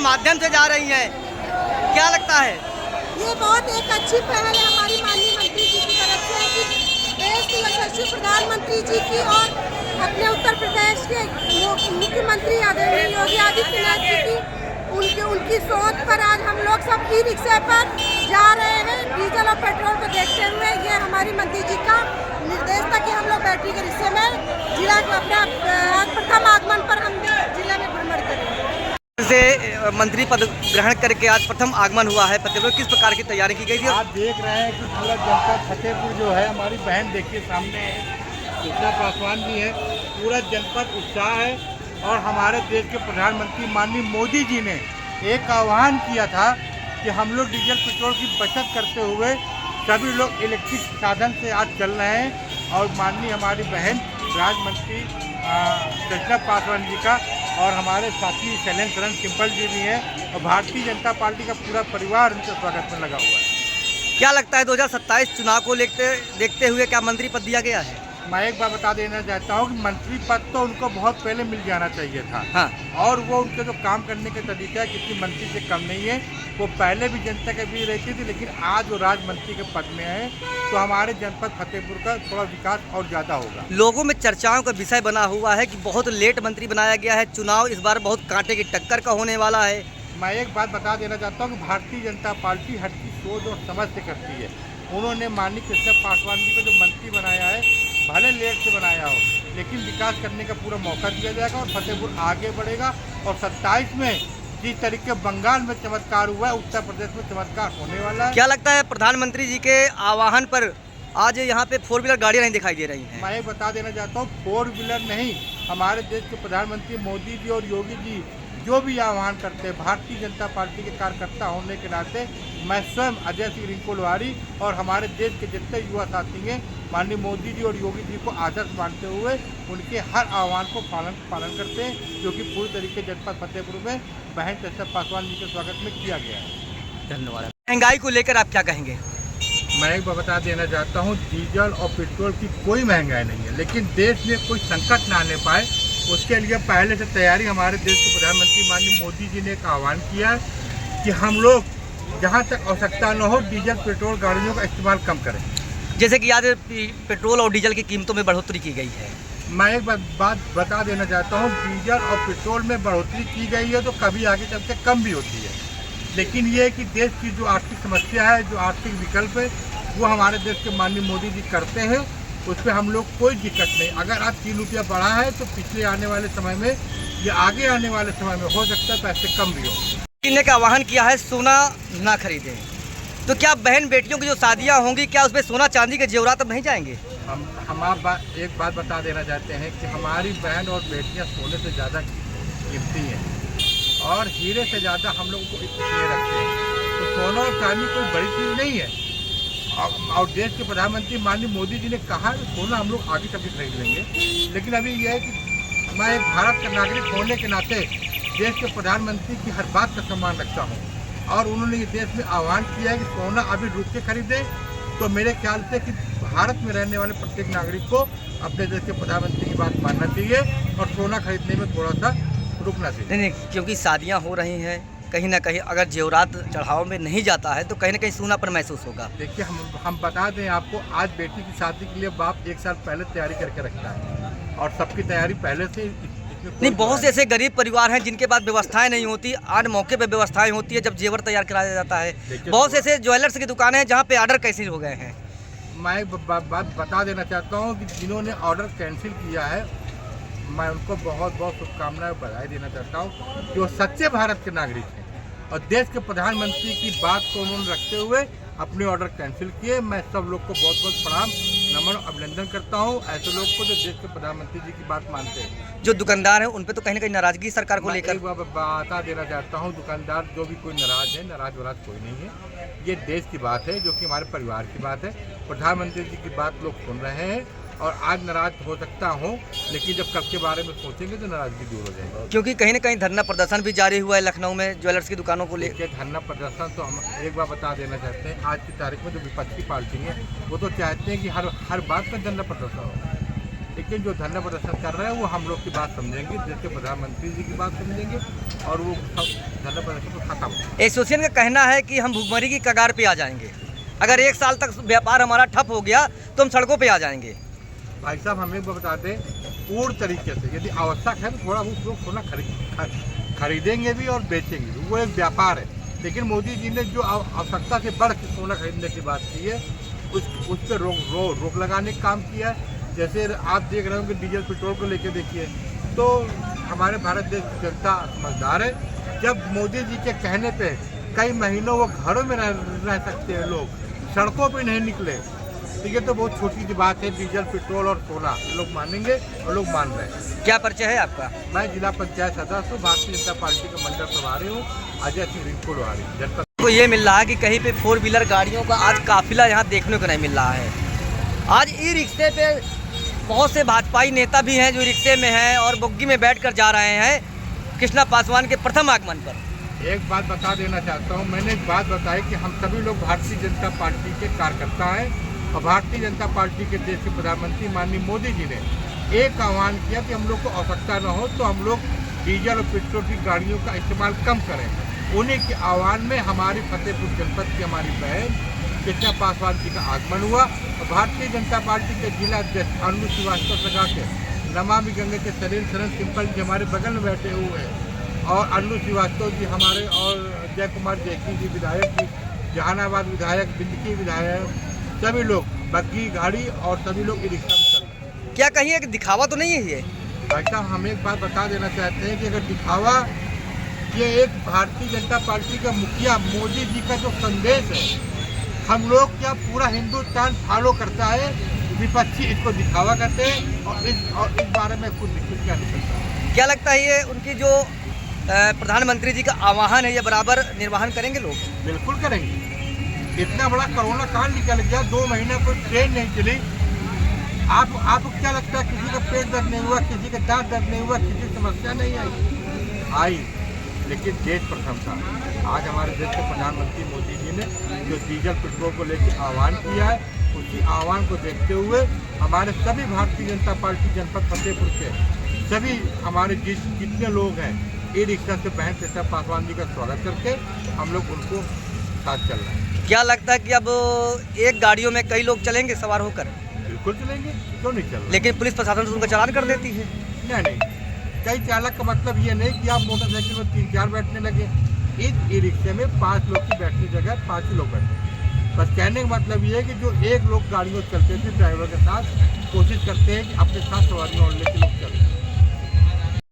माध्यम से जा रही हैं, क्या लगता है? ये बहुत एक अच्छी पहल है हमारी माननीय मंत्री जी की तरफ से कि देश के यशस्वी प्रधानमंत्री जी की और अपने उत्तर प्रदेश के मुख्यमंत्री आदरणीय योगी आदित्यनाथ जी की उनकी सोच पर आज हम लोग सब ई रिक्शे पर जा रहे हैं। डीजल और पेट्रोल को देखते हुए ये हमारी मंत्री जी का निर्देश था कि हम लोग बैटरी के रिक्शे में जिला के अपना प्रथम आगमन पर हम जिले में भ्रमण करेंगे। से मंत्री पद ग्रहण करके आज प्रथम आगमन हुआ है फतेहपुर, किस प्रकार की तैयारी की गई थी? आप देख रहे हैं कि पूरा जनपद फतेहपुर जो है, हमारी बहन देखिए सामने है, सुषमा पासवान जी है, पूरा जनपद उत्साह है। और हमारे देश के प्रधानमंत्री माननीय मोदी जी ने एक आह्वान किया था कि हम लोग डीजल पेट्रोल की बचत करते हुए सभी लोग इलेक्ट्रिक साधन से आज चल रहे हैं। और माननीय हमारी बहन राज्य मंत्री सुषमा पासवान जी का और हमारे साथी शैलेंद्र शरण सिंपल जी भी हैं और भारतीय जनता पार्टी का पूरा परिवार उनके स्वागत में लगा हुआ है। क्या लगता है 2027 चुनाव को देखते हुए क्या मंत्री पद दिया गया है? मैं एक बार बता देना चाहता हूँ कि मंत्री पद तो उनको बहुत पहले मिल जाना चाहिए था। हाँ। और वो उनके जो काम करने के तरीका है किसी मंत्री से कम नहीं है। वो पहले भी जनता के बीच रहती थी, लेकिन आज वो राज्य मंत्री के पद में है तो हमारे जनपद फतेहपुर का थोड़ा विकास और ज़्यादा होगा। लोगों में चर्चाओं का विषय बना हुआ है कि बहुत लेट मंत्री बनाया गया है, चुनाव इस बार बहुत कांटे की टक्कर का होने वाला है। मैं एक बात बता देना चाहता हूँ कि भारतीय जनता पार्टी हर की सोच और समझ से करती है। उन्होंने माननीय सुषमा पासवान जी को जो मंत्री बनाया है, भले लेट से बनाया हो, लेकिन विकास करने का पूरा मौका दिया जाएगा और फतेहपुर आगे बढ़ेगा। और 27 में जिस तरीके बंगाल में चमत्कार हुआ है, उत्तर प्रदेश में चमत्कार होने वाला है। क्या लगता है प्रधानमंत्री जी के आह्वान पर आज यहाँ पे 4 व्हीलर गाड़ियाँ नहीं दिखाई दे रही हैं? मैं बता देना चाहता हूँ 4 व्हीलर नहीं, हमारे देश के प्रधानमंत्री मोदी जी और योगी जी जो भी आह्वान करते हैं, भारतीय जनता पार्टी के कार्यकर्ता होने के नाते मैं स्वयं अजय सिंह रिंकुलवारी और हमारे देश के जितने युवा साथी हैं, माननीय मोदी जी और योगी जी को आदर्श मानते हुए उनके हर आह्वान को पालन करते हैं, जो कि पूरी तरीके जनपद फतेहपुर में बहन सुषमा पासवान जी के स्वागत में किया गया है। धन्यवाद। महंगाई को लेकर आप क्या कहेंगे? मैं एक बार बता देना चाहता हूँ, डीजल और पेट्रोल की कोई महंगाई नहीं है, लेकिन देश में कोई संकट ना आने पाए उसके लिए पहले से तैयारी हमारे देश के प्रधानमंत्री माननीय मोदी जी ने एक आह्वान किया है कि हम लोग जहाँ तक आवश्यकता न हो डीजल पेट्रोल गाड़ियों का इस्तेमाल कम करें। जैसे कि आज पेट्रोल और डीजल की कीमतों में बढ़ोतरी की गई है। मैं एक बात बता देना चाहता हूँ, डीजल और पेट्रोल में बढ़ोतरी की गई है तो कभी आगे चल के कम भी होती है, लेकिन ये है कि देश की जो आर्थिक समस्या है, जो आर्थिक विकल्प है, वो हमारे देश के माननीय मोदी जी करते हैं, उस पर हम लोग कोई दिक्कत नहीं। अगर आज 3 रुपया बढ़ा है तो पिछले आने वाले समय में या आगे आने वाले समय में हो सकता है पैसे कम भी हो। ने का आह्वान किया है सोना ना खरीदें, तो क्या बहन बेटियों की जो शादियां होंगी क्या उसमें सोना चांदी के जेवरात नहीं जाएंगे? हम आप एक बात बता देना चाहते हैं कि हमारी बहन और बेटियां सोने से ज़्यादा कीमती हैं और हीरे से ज़्यादा हम लोग को इसलिए रखते हैं। तो सोना और चांदी कोई बड़ी चीज़ नहीं है। और देश के प्रधानमंत्री माननीय मोदी जी ने कहा कि सोना हम लोग आगे कभी खरीद लेंगे, लेकिन अभी यह है कि मैं एक भारत का नागरिक होने के नाते देश के प्रधानमंत्री की हर बात का सम्मान रखता हूँ और उन्होंने ये देश में आह्वान किया है कि सोना अभी रुक के खरीदें। तो मेरे ख्याल से कि भारत में रहने वाले प्रत्येक नागरिक को अपने देश के प्रधानमंत्री की बात मानना चाहिए और सोना खरीदने में थोड़ा सा रुकना चाहिए। नहीं, क्योंकि शादियाँ हो रही हैं, कहीं ना कहीं अगर जेवरात चढ़ाव में नहीं जाता है तो कहीं ना कहीं सूनापन महसूस होगा। देखिए हम बता दें आपको, आज बेटी की शादी के लिए बाप 1 साल पहले तैयारी करके रखता है और सबकी तैयारी पहले से नहीं। बहुत से ऐसे गरीब परिवार हैं जिनके पास व्यवस्थाएं नहीं होती, आज मौके पे व्यवस्थाएं होती है जब जेवर तैयार कराया जाता है। बहुत से ऐसे ज्वेलर्स की दुकानें हैं जहाँ पे ऑर्डर कैंसिल हो गए हैं। मैं बात बता देना चाहता हूँ कि जिन्होंने ऑर्डर कैंसिल किया है, मैं उनको बहुत बहुत शुभकामनाएं बधाई देना चाहता हूँ, जो सच्चे भारत के नागरिक हैं और देश के प्रधानमंत्री की बात को उन्होंने रखते हुए अपने ऑर्डर कैंसिल किए। मैं सब लोग को बहुत बहुत प्रणाम, नमन, अभिनंदन करता हूँ ऐसे लोग को जो देश के प्रधानमंत्री जी की बात मानते हैं। जो दुकानदार हैं उन पे तो कहीं ना कहीं नाराजगी सरकार को लेकर बता देना चाहता हूँ, दुकानदार जो भी कोई नाराज है, नाराज वराज कोई नहीं है। ये देश की बात है, जो कि हमारे परिवार की बात है। प्रधानमंत्री जी की बात लोग सुन रहे हैं और आज नाराज हो सकता हूँ, लेकिन जब कल के बारे में सोचेंगे तो नाराजगी दूर हो जाएगी। क्योंकि कहीं ना कहीं धरना प्रदर्शन भी जारी हुआ है लखनऊ में ज्वेलर्स की दुकानों को लेकर। धरना प्रदर्शन तो हम एक बार बता देना चाहते हैं, आज की तारीख में जो विपक्षी पार्टी है वो तो चाहते हैं कि हर बात में धरना प्रदर्शन हो। लेकिन जो धरना प्रदर्शन कर रहे हैं वो हम लोग की बात समझेंगे, जैसे प्रधानमंत्री जी की बात समझेंगे और वो सब धरना प्रदर्शन को खत्म। एसोसिएशन का कहना है कि हम भुखमरी की कगार पे आ जाएंगे, अगर 1 साल तक व्यापार हमारा ठप हो गया तो हम सड़कों पे आ जाएंगे। भाई साहब हमें बता दें पूर्ण तरीके से, यदि आवश्यक है तो थोड़ा बहुत लोग सोना खरीदेंगे भी और बेचेंगे भी, वो एक व्यापार है। लेकिन मोदी जी ने जो आवश्यकता से बढ़ के सोना खरीदने की बात की है उस पर रोक लगाने का काम किया है। जैसे आप देख रहे हो कि डीजल पेट्रोल को लेकर देखिए, तो हमारे भारत देश की जनता समझदार है। जब मोदी जी के कहने पे कई महीनों वो घरों में रह सकते हैं, लोग सड़कों पे नहीं निकले, ठीक है, तो बहुत छोटी सी बात है। डीजल पेट्रोल और सोना लोग मानेंगे और लोग मान रहे हैं। क्या परिचय है आपका? मैं जिला पंचायत सदस्य हूँ, भारतीय जनता पार्टी का मंडल प्रभारी हूँ, अजय सिंह रिंकू लोहारी जनपद। को ये मिल रहा है कि कहीं पे 4 व्हीलर गाड़ियों का आज काफिला यहाँ देखने को नहीं मिल रहा है। आज ई रिक्शे पे बहुत से भाजपाई नेता भी हैं जो रिक्शे में हैं और बोगी में बैठकर जा रहे हैं कृष्णा पासवान के प्रथम आगमन पर। एक बात बता देना चाहता हूँ, मैंने एक बात बताई कि हम सभी लोग भारतीय जनता पार्टी के कार्यकर्ता हैं और भारतीय जनता पार्टी के देश के प्रधानमंत्री माननीय मोदी जी ने एक आह्वान किया कि हम लोग को आवश्यकता न हो तो हम लोग डीजल और पेट्रोल की गाड़ियों का इस्तेमाल कम करें। उन्हीं के आह्वान में हमारी फतेहपुर जनपद की हमारी बहन कृष्णा पासवान जी का आगमन हुआ और भारतीय जनता पार्टी के जिला अध्यक्ष अन्नू श्रीवास्तव सगा के नमामि गंगे के सलील सरन सिंपल जी हमारे बगल में बैठे हुए हैं और अन्नू श्रीवास्तव जी हमारे और जय कुमार जैकी जी विधायक जी, जहानाबाद विधायक, बिंदकी विधायक, सभी लोग बग्गी गाड़ी और सभी लोग ई रिक्शा में चल रहे हैं। क्या कहीं एक दिखावा तो नहीं है ये? भाई साहब हम एक बात बता देना चाहते हैं कि अगर दिखावा, ये एक भारतीय जनता पार्टी का मुखिया मोदी जी का जो संदेश है, हम लोग क्या पूरा हिंदुस्तान फॉलो करता है, विपक्षी इसको दिखावा करते हैं और इस बारे में कुछ क्या नहीं करता। क्या लगता है ये उनकी जो प्रधानमंत्री जी का आह्वान है ये बराबर निर्वहन करेंगे लोग? बिल्कुल करेंगे। इतना बड़ा कोरोना काल निकल गया, 2 महीना कोई ट्रेन नहीं चली। आपको क्या लगता है किसी का पेट दर्द नहीं हुआ, किसी का दांत दर्द नहीं हुआ, किसी की समस्या नहीं आई? लेकिन देश प्रथम था। आज हमारे देश के प्रधानमंत्री मोदी जी ने जो डीजल पेट्रोल को लेकर आह्वान किया है, उसी आह्वान को देखते हुए हमारे सभी भारतीय जनता पार्टी जनपद फतेहपुर के सभी हमारे जितने लोग हैं ई रिक्शा से बहन कृष्णा पासवान जी का स्वागत करके हम लोग उनको साथ चल रहे हैं। क्या लगता है कि अब एक गाड़ियों में कई लोग चलेंगे सवार होकर? बिल्कुल चलेंगे, क्यों नहीं चल रहे? लेकिन पुलिस प्रशासन से उनका चालान कर देती है। नहीं, कई चालक का मतलब ये नहीं कि आप मोटरसाइकिल में 3-4 बैठने लगे। इस ई रिक्शे में 5 लोग की बैठने जगह 5 ही लोग बैठे। बस कहने का मतलब ये है कि जो एक लोग गाड़ियों चलते थे ड्राइवर के साथ, कोशिश करते हैं कि अपने साथ सवारियाँ और लेके लोग चलें।